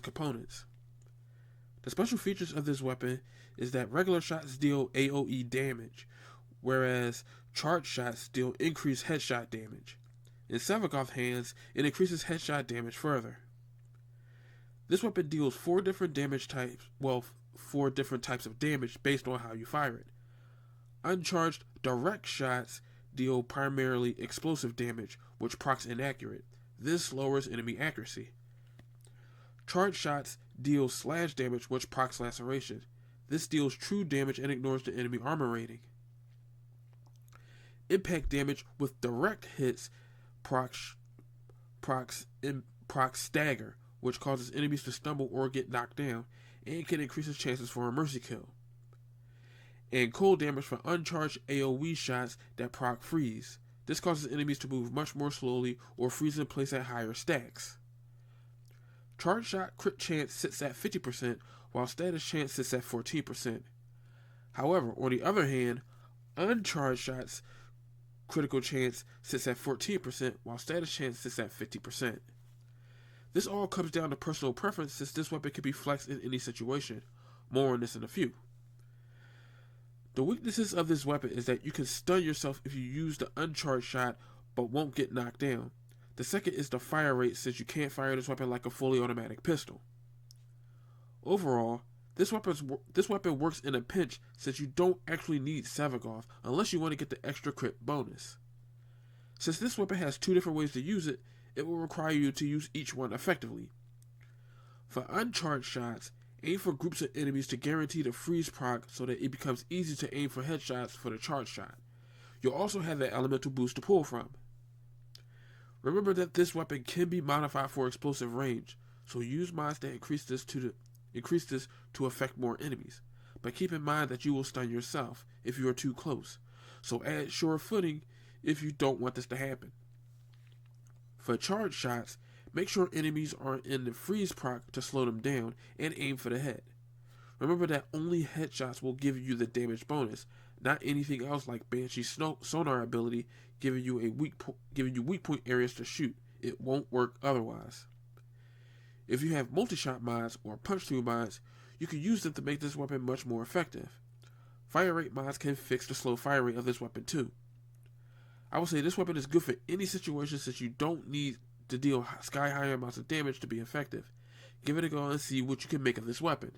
components. The special features of this weapon is that regular shots deal AoE damage, whereas charged shots deal increased headshot damage. In Sevagoth hands, it increases headshot damage further. This weapon deals four different types of damage based on how you fire it. Uncharged direct shots deal primarily explosive damage, which procs inaccurate. This lowers enemy accuracy. Charged shots deal slash damage, which procs laceration. This deals true damage and ignores the enemy armor rating. Impact damage with direct hits procs stagger, which causes enemies to stumble or get knocked down, and can increase its chances for a mercy kill. And cold damage for uncharged AoE shots that proc freeze. This causes enemies to move much more slowly or freeze in place at higher stacks. Charged shot crit chance sits at 50%, while status chance sits at 14%. However, on the other hand, uncharged shots critical chance sits at 14%, while status chance sits at 50%. This all comes down to personal preference, since this weapon can be flexed in any situation. More on this in a few. The weaknesses of this weapon is that you can stun yourself if you use the uncharged shot but won't get knocked down. The second is the fire rate, since you can't fire this weapon like a fully automatic pistol. Overall, this weapon works in a pinch, since you don't actually need Sevagoth unless you want to get the extra crit bonus. Since this weapon has two different ways to use it, it will require you to use each one effectively. For uncharged shots, aim for groups of enemies to guarantee the freeze proc so that it becomes easy to aim for headshots for the charged shot. You'll also have that elemental boost to pull from. Remember that this weapon can be modified for explosive range, so use mods that increase this to affect more enemies. But keep in mind that you will stun yourself if you are too close, so add sure footing if you don't want this to happen. For charged shots, make sure enemies are in the freeze proc to slow them down, and aim for the head. Remember that only headshots will give you the damage bonus, not anything else like Banshee's sonar ability giving you weak point areas to shoot. It won't work otherwise. If you have multi-shot mods or punch-through mods, you can use them to make this weapon much more effective. Fire rate mods can fix the slow fire rate of this weapon too. I would say this weapon is good for any situation, since you don't need to deal sky-high amounts of damage to be effective. Give it a go and see what you can make of this weapon.